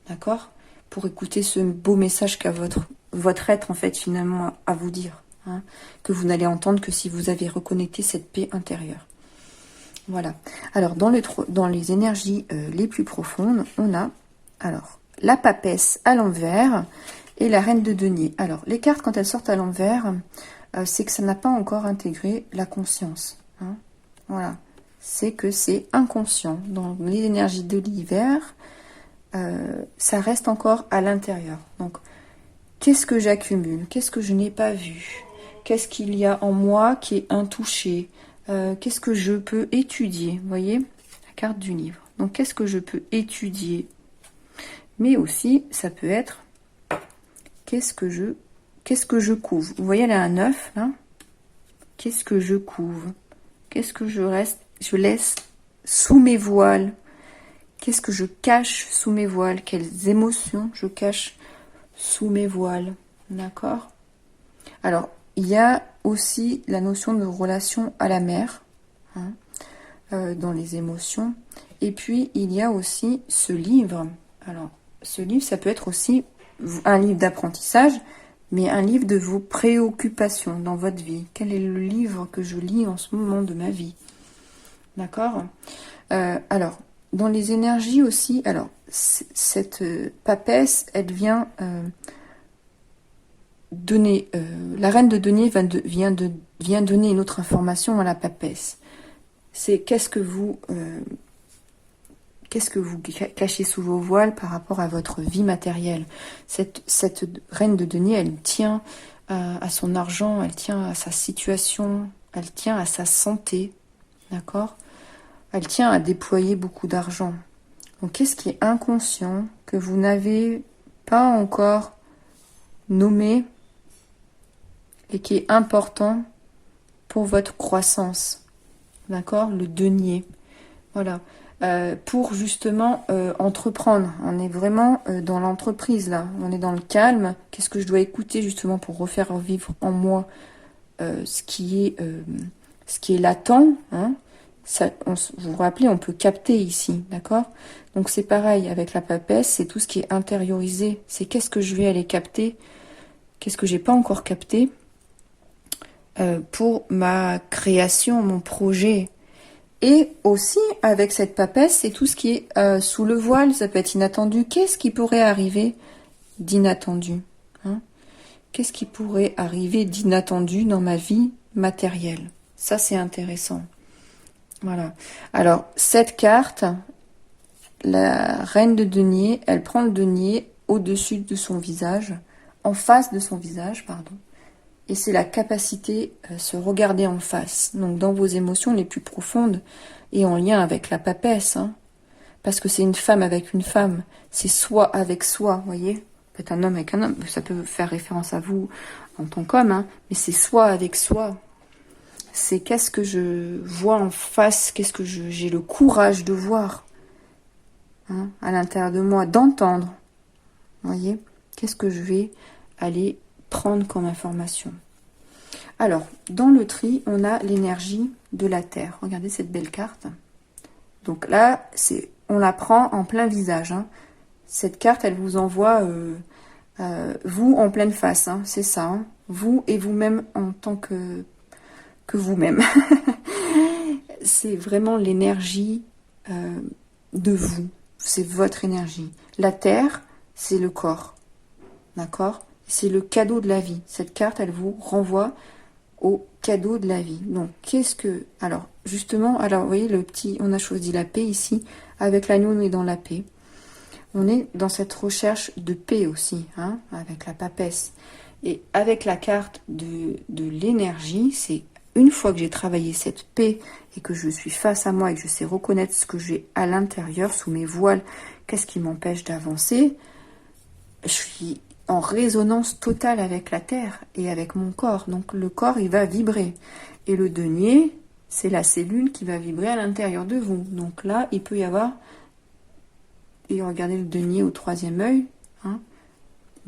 D'accord? Pour écouter ce beau message qu'a votre être, en fait, finalement, à vous dire. Hein, que vous n'allez entendre que si vous avez reconnecté cette paix intérieure. Voilà. Alors, dans les énergies les plus profondes, on a alors la papesse à l'envers et la reine de denier. Alors, les cartes, quand elles sortent à l'envers, c'est que ça n'a pas encore intégré la conscience. Hein. Voilà. C'est que c'est inconscient. Dans les énergies de l'hiver, ça reste encore à l'intérieur. Donc, qu'est-ce que j'accumule? Qu'est-ce que je n'ai pas vu? Qu'est-ce qu'il y a en moi qui est intouché? Qu'est-ce que je peux étudier? Vous voyez, la carte du livre. Donc, qu'est-ce que je peux étudier? Mais aussi, ça peut être qu'est-ce que je couve? Vous voyez, elle a un 9, là. Qu'est-ce que je couve? Qu'est-ce que je laisse sous mes voiles? Qu'est-ce que je cache sous mes voiles? Quelles émotions je cache sous mes voiles? D'accord? Alors, il y a aussi la notion de relation à la mer, hein, dans les émotions. Et puis, il y a aussi ce livre. Alors, ce livre, ça peut être aussi un livre d'apprentissage, mais un livre de vos préoccupations dans votre vie. Quel est le livre que je lis en ce moment de ma vie? D'accord? Alors, dans les énergies aussi, alors, cette papesse, elle vient donner, la reine de denier vient donner une autre information à la papesse. C'est qu'est-ce que vous cachez sous vos voiles par rapport à votre vie matérielle. Cette reine de denier, elle tient à son argent, elle tient à sa situation, elle tient à sa santé, d'accord? Elle tient à déployer beaucoup d'argent. Donc, qu'est-ce qui est inconscient, que vous n'avez pas encore nommé et qui est important pour votre croissance? D'accord? Le denier. Voilà. Pour justement entreprendre. On est vraiment dans l'entreprise, là. On est dans le calme. Qu'est-ce que je dois écouter, justement, pour refaire vivre en moi ce qui est latent, hein, ça, vous vous rappelez, on peut capter ici, d'accord? Donc c'est pareil avec la papesse, c'est tout ce qui est intériorisé. C'est qu'est-ce que je vais aller capter, qu'est-ce que j'ai pas encore capté pour ma création, mon projet. Et aussi avec cette papesse, c'est tout ce qui est sous le voile, ça peut être inattendu. Qu'est-ce qui pourrait arriver d'inattendu, hein? Qu'est-ce qui pourrait arriver d'inattendu dans ma vie matérielle? Ça, c'est intéressant. Voilà. Alors, cette carte, la reine de denier, elle prend le denier au-dessus de son visage, en face de son visage, pardon. Et c'est la capacité à se regarder en face. Donc, dans vos émotions les plus profondes et en lien avec la papesse, hein, parce que c'est une femme avec une femme, c'est soi avec soi, vous voyez? Peut-être un homme avec un homme, ça peut faire référence à vous en tant qu'homme, hein, mais c'est soi avec soi. C'est qu'est-ce que je vois en face, qu'est-ce que j'ai le courage de voir, hein, à l'intérieur de moi, d'entendre. Vous voyez? Qu'est-ce que je vais aller prendre comme information? Alors, dans le tri, on a l'énergie de la Terre. Regardez cette belle carte. Donc là, on la prend en plein visage, hein. Cette carte, elle vous envoie vous en pleine face, hein, c'est ça. Hein, vous et vous-même en tant que vous-même. C'est vraiment l'énergie de vous. C'est votre énergie. La Terre, c'est le corps. D'accord? C'est le cadeau de la vie. Cette carte, elle vous renvoie au cadeau de la vie. Donc, qu'est-ce que... Alors, justement, alors, vous voyez, on a choisi la paix ici. Avec l'agneau, on est dans la paix. On est dans cette recherche de paix aussi, hein, avec la papesse. Et avec la carte de l'énergie, c'est une fois que j'ai travaillé cette paix et que je suis face à moi et que je sais reconnaître ce que j'ai à l'intérieur, sous mes voiles, qu'est-ce qui m'empêche d'avancer, je suis en résonance totale avec la terre et avec mon corps. Donc le corps, il va vibrer. Et le denier, c'est la cellule qui va vibrer à l'intérieur de vous. Donc là, il peut y avoir... Et regardez le denier au troisième œil, hein,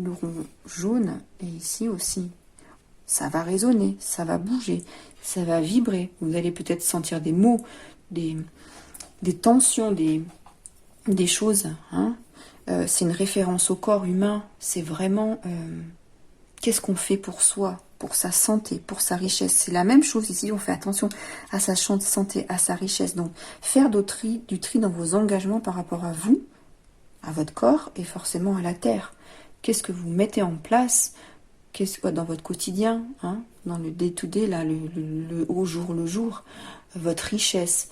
le rond jaune, et ici aussi. Ça va résonner, ça va bouger, ça va vibrer. Vous allez peut-être sentir des mots, des tensions, des choses. Hein. C'est une référence au corps humain. C'est vraiment qu'est-ce qu'on fait pour soi, pour sa santé, pour sa richesse. C'est la même chose ici. On fait attention à sa santé, à sa richesse. Donc, faire du tri dans vos engagements par rapport à vous, à votre corps et forcément à la terre. Qu'est-ce que vous mettez en place dans votre quotidien, hein, dans le day-to-day, là, le au jour le jour, votre richesse,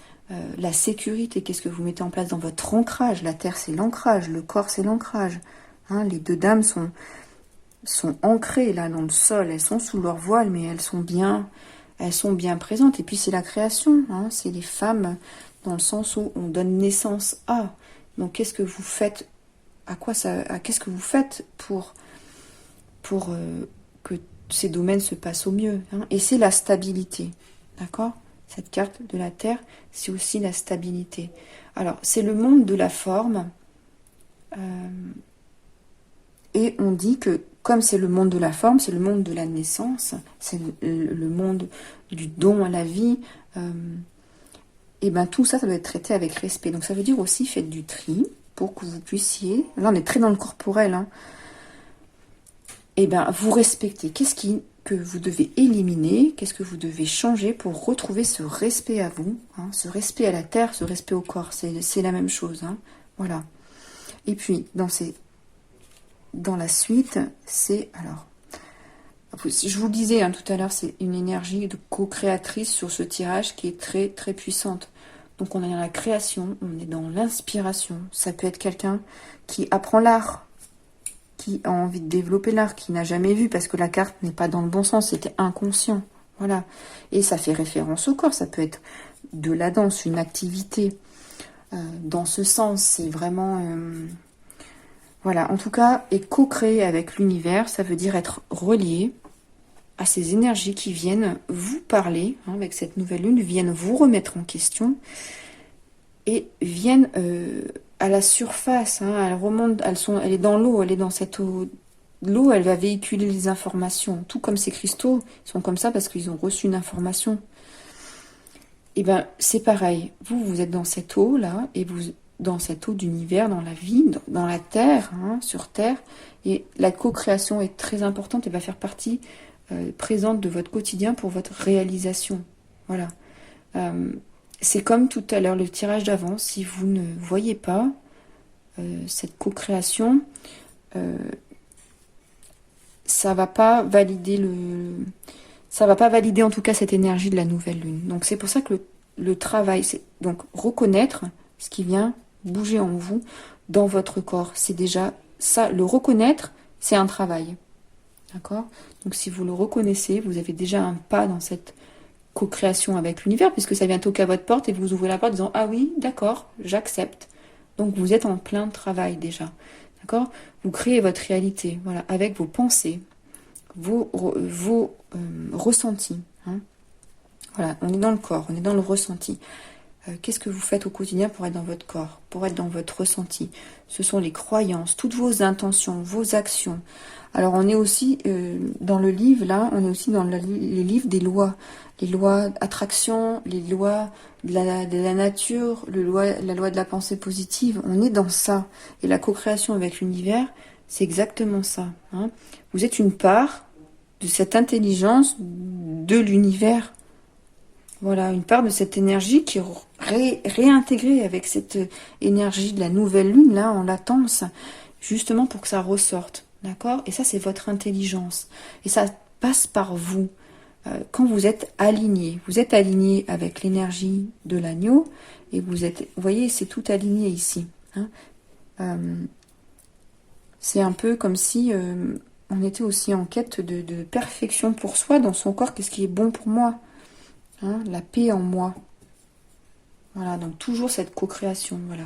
la sécurité, qu'est-ce que vous mettez en place dans votre ancrage? La terre, c'est l'ancrage, le corps, c'est l'ancrage. Hein, les deux dames sont ancrées là dans le sol, elles sont sous leur voile, mais elles sont bien présentes. Et puis c'est la création, hein, c'est les femmes dans le sens où on donne naissance à. Donc, qu'est-ce que vous faites? Qu'est-ce que vous faites pour que ces domaines se passent au mieux, hein? Et c'est la stabilité, d'accord? Cette carte de la Terre, c'est aussi la stabilité. Alors, c'est le monde de la forme, et on dit que comme c'est le monde de la forme, c'est le monde de la naissance, c'est le monde du don à la vie. Et bien tout ça, ça doit être traité avec respect. Donc ça veut dire aussi, faites du tri pour que vous puissiez... Là, on est très dans le corporel. Hein. Et bien, vous respectez. Que vous devez éliminer? Qu'est-ce que vous devez changer pour retrouver ce respect à vous, hein, ce respect à la terre, ce respect au corps? C'est la même chose. Hein. Voilà. Et puis, dans la suite, c'est... Alors, je vous le disais hein, tout à l'heure, c'est une énergie de co-créatrice sur ce tirage qui est très très puissante. Donc on est dans la création, on est dans l'inspiration. Ça peut être quelqu'un qui apprend l'art, qui a envie de développer l'art, qui n'a jamais vu parce que la carte n'est pas dans le bon sens, c'était inconscient. Voilà. Et ça fait référence au corps, ça peut être de la danse, une activité. Dans ce sens, c'est vraiment... Voilà, en tout cas, et co-créer avec l'univers, ça veut dire être relié à ces énergies qui viennent vous parler, hein, avec cette nouvelle lune, viennent vous remettre en question et viennent à la surface, hein, elle remonte, elle est dans l'eau, elle est dans cette eau l'eau, elle va véhiculer les informations. Tout comme ces cristaux, ils sont comme ça parce qu'ils ont reçu une information. Et ben, c'est pareil. Vous êtes dans cette eau-là, et vous, dans cette eau d'univers, dans la vie, dans la Terre, hein, sur Terre. Et la co-création est très importante et va faire partie présente de votre quotidien pour votre réalisation. Voilà. C'est comme tout à l'heure, le tirage d'avant. Si vous ne voyez pas cette co-création, ça va pas valider ça va pas valider en tout cas cette énergie de la nouvelle lune. Donc c'est pour ça que le travail, c'est donc reconnaître ce qui vient bouger en vous, dans votre corps. C'est déjà ça, le reconnaître, c'est un travail. D'accord? Donc si vous le reconnaissez, vous avez déjà un pas dans cette co-création avec l'univers, puisque ça vient toquer à votre porte et vous ouvrez la porte en disant « Ah oui, d'accord, j'accepte ». Donc vous êtes en plein travail déjà. D'accord? Vous créez votre réalité, voilà, avec vos pensées, vos ressentis. Hein. Voilà, on est dans le corps, on est dans le ressenti. Qu'est-ce que vous faites au quotidien pour être dans votre corps, pour être dans votre ressenti? Ce sont les croyances, toutes vos intentions, vos actions. Alors on est aussi dans le livre, là, on est aussi dans les livres des lois. Les lois d'attraction, les lois de la nature, la loi de la pensée positive. On est dans ça. Et la co-création avec l'univers, c'est exactement ça. Hein. Vous êtes une part de cette intelligence de l'univers. Voilà, une part de cette énergie qui est réintégrée avec cette énergie de la nouvelle lune, là, en latence, justement pour que ça ressorte. D'accord? Et ça, c'est votre intelligence. Et ça passe par vous. Quand vous êtes aligné avec l'énergie de l'agneau, et vous voyez, c'est tout aligné ici. Hein. C'est un peu comme si on était aussi en quête de perfection pour soi, dans son corps, qu'est-ce qui est bon pour moi? Hein, la paix en moi. Voilà, donc toujours cette co-création, voilà.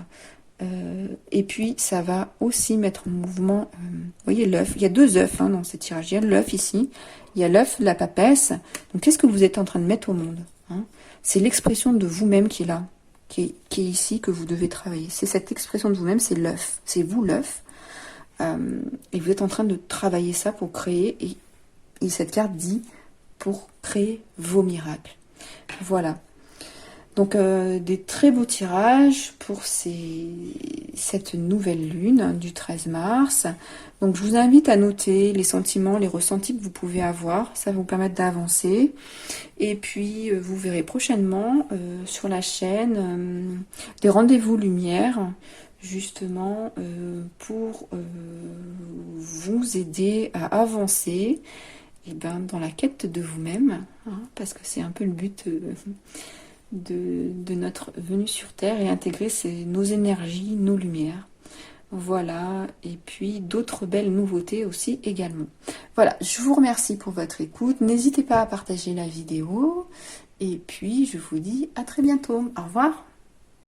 Et puis, ça va aussi mettre en mouvement, vous voyez l'œuf, il y a 2 œufs hein, dans ce tirage, il y a l'œuf ici, il y a l'œuf, la papesse. Donc, qu'est-ce que vous êtes en train de mettre au monde hein? C'est l'expression de vous-même qui est là, qui est ici, que vous devez travailler. C'est cette expression de vous-même, c'est l'œuf, c'est vous l'œuf. Et vous êtes en train de travailler ça pour créer, et cette carte dit, pour créer vos miracles. Voilà. Donc des très beaux tirages pour cette nouvelle lune du 13 mars. Donc je vous invite à noter les sentiments, les ressentis que vous pouvez avoir. Ça va vous permettre d'avancer. Et puis vous verrez prochainement sur la chaîne des rendez-vous lumière, justement pour vous aider à avancer dans la quête de vous-même, hein, parce que c'est un peu le but de notre venue sur Terre, et intégrer nos énergies, nos lumières. Voilà, et puis d'autres belles nouveautés aussi également. Voilà, je vous remercie pour votre écoute. N'hésitez pas à partager la vidéo, et puis je vous dis à très bientôt. Au revoir.